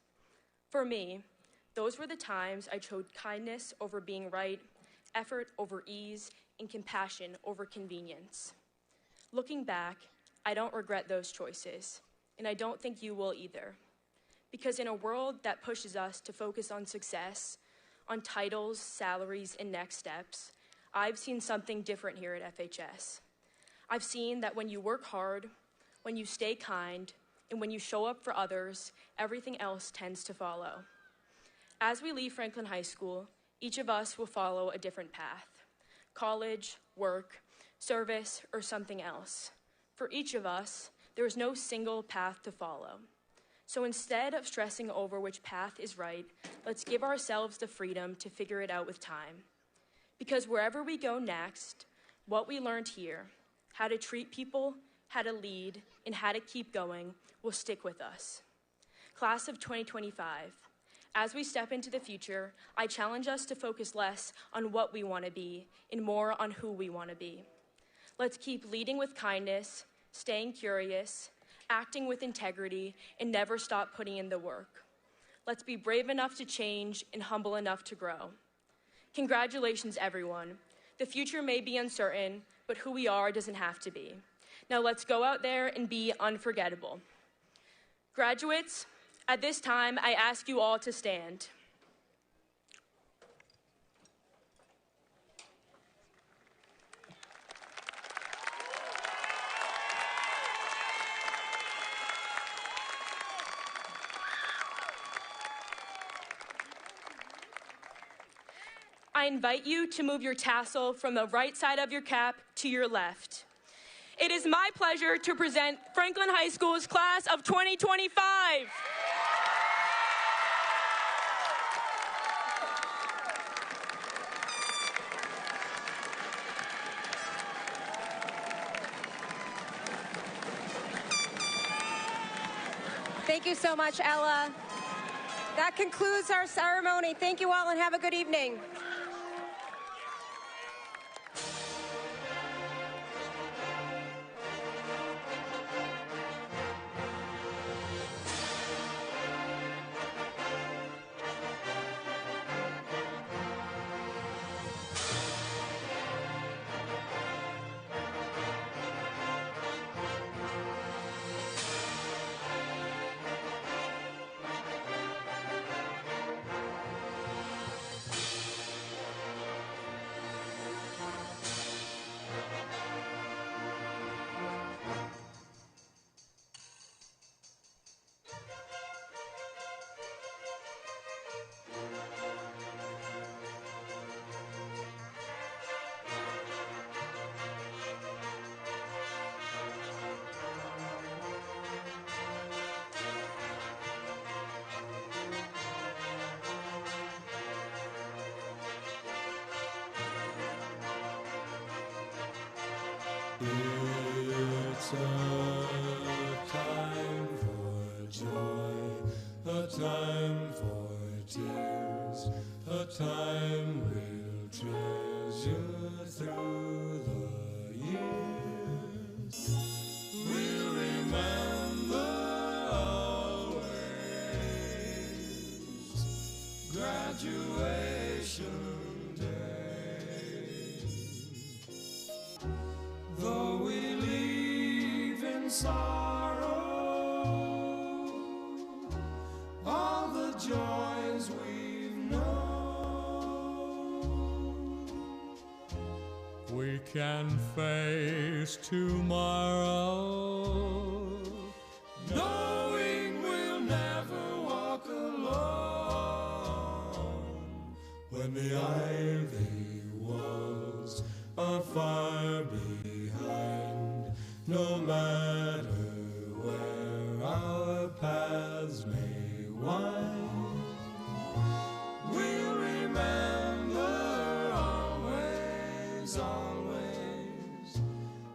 For me, those were the times I chose kindness over being right, effort over ease, and compassion over convenience. Looking back, I don't regret those choices, and I don't think you will either. Because in a world that pushes us to focus on success, on titles, salaries, and next steps, I've seen something different here at FHS. I've seen that when you work hard, when you stay kind, and when you show up for others, everything else tends to follow. As we leave Franklin High School, each of us will follow a different path: college, work, service, or something else. For each of us, there is no single path to follow. So instead of stressing over which path is right, let's give ourselves the freedom to figure it out with time. Because wherever we go next, what we learned here, how to treat people, how to lead, and how to keep going, will stick with us. Class of 2025, As we step into the future, I challenge us to focus less on what we want to be and more on who we want to be. Let's keep leading with kindness, staying curious, acting with integrity, and never stop putting in the work. Let's be brave enough to change and humble enough to grow. Congratulations, everyone. The future may be uncertain, but who we are doesn't have to be. Now let's go out there and be unforgettable. Graduates, at this time, I ask you all to stand. I invite you to move your tassel from the right side of your cap to your left. It is my pleasure to present Franklin High School's class of 2025. Thank you so much, Ella. That concludes our ceremony. Thank you all and have a good evening. It's a time for joy, a time for tears, a time we'll treasure through the years. We'll remember always graduation. Though we leave in sorrow, all the joys we've known, we can face tomorrow, knowing we'll never walk alone when the ivy walls are far behind, no matter where our paths may wind. We'll remember always, always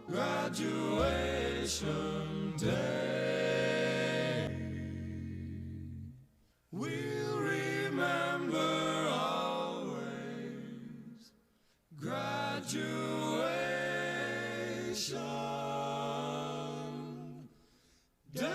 graduation day. We'll remember always graduation day.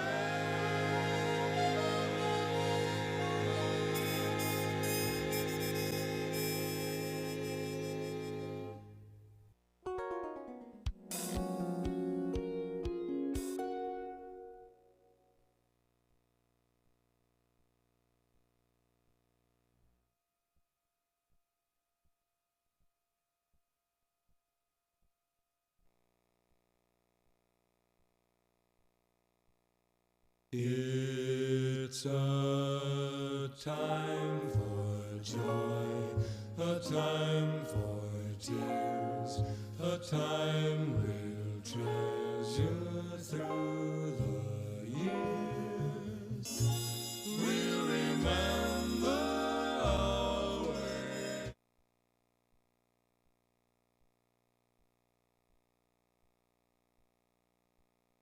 It's a time for joy, a time for tears, a time we'll treasure through